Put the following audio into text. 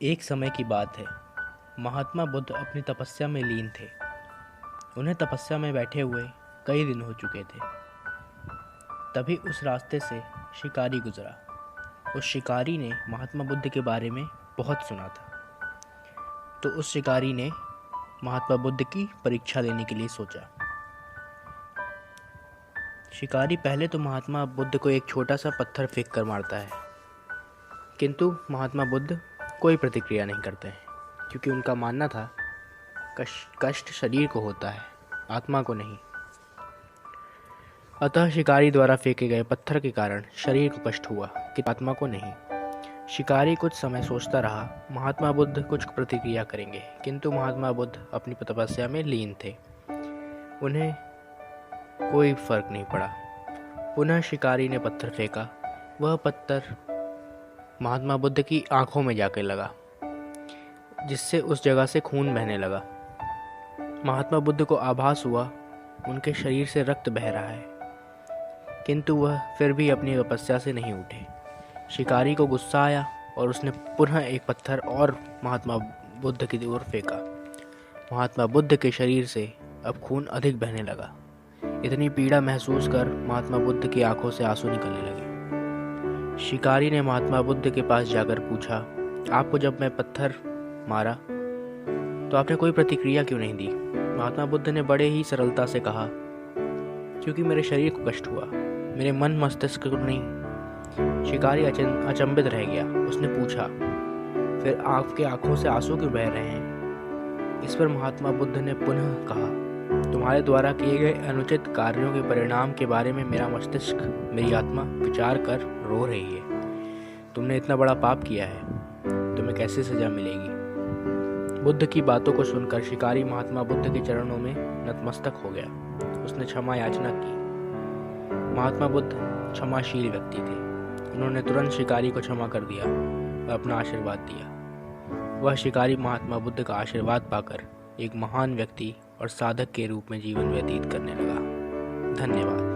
एक समय की बात है। महात्मा बुद्ध अपनी तपस्या में लीन थे। उन्हें तपस्या में बैठे हुए कई दिन हो चुके थे। तभी उस रास्ते से शिकारी गुजरा। उस शिकारी ने महात्मा बुद्ध के बारे में बहुत सुना था। तो उस शिकारी ने महात्मा बुद्ध की परीक्षा लेने के लिए सोचा। शिकारी पहले तो महात्मा बुद्ध को एक छोटा सा पत्थर फेंक कर मारता है, किंतु महात्मा बुद्ध कोई प्रतिक्रिया नहीं करते हैं, क्योंकि उनका मानना था कष्ट शरीर को होता है, आत्मा को नहीं। अतः शिकारी द्वारा फेंके गए पत्थर के कारण शरीर को कष्ट हुआ कि आत्मा को नहीं। शिकारी कुछ समय सोचता रहा, महात्मा बुद्ध कुछ प्रतिक्रिया करेंगे, किंतु महात्मा बुद्ध अपनी तपस्या में लीन थे। उन्हें कोई फर्क नहीं पड़ा। पुनः शिकारी ने पत्थर फेंका। वह पत्थर महात्मा बुद्ध की आंखों में जाकर लगा, जिससे उस जगह से खून बहने लगा। महात्मा बुद्ध को आभास हुआ उनके शरीर से रक्त बह रहा है, किंतु वह फिर भी अपनी तपस्या से नहीं उठे। शिकारी को गुस्सा आया और उसने पुनः एक पत्थर और महात्मा बुद्ध की ओर फेंका। महात्मा बुद्ध के शरीर से अब खून अधिक बहने लगा। इतनी पीड़ा महसूस कर महात्मा बुद्ध की आंखों से आंसू निकलने लगे। शिकारी ने महात्मा बुद्ध के पास जाकर पूछा, आपको जब मैं पत्थर मारा तो आपने कोई प्रतिक्रिया क्यों नहीं दी? महात्मा बुद्ध ने बड़े ही सरलता से कहा, क्योंकि मेरे शरीर को कष्ट हुआ, मेरे मन मस्तिष्क को नहीं। शिकारी अचंभित रह गया। उसने पूछा, फिर आपके आंखों से आंसू क्यों बह रहे हैं? इस पर महात्मा बुद्ध ने पुनः कहा, तुम्हारे द्वारा किए गए अनुचित कार्यों के परिणाम के बारे में मेरा मस्तिष्क, मेरी आत्मा विचार कर रो रही है। तुमने इतना बड़ा पाप किया है, तुम्हें कैसे सजा मिलेगी? बुद्ध की बातों को सुनकर शिकारी महात्मा बुद्ध के चरणों में नतमस्तक हो गया। उसने क्षमा याचना की। महात्मा बुद्ध क्षमाशील व्यक्ति थे। उन्होंने तुरंत शिकारी को क्षमा कर दिया और अपना आशीर्वाद दिया। वह शिकारी महात्मा बुद्ध का आशीर्वाद पाकर एक महान व्यक्ति और साधक के रूप में जीवन व्यतीत करने लगा। धन्यवाद।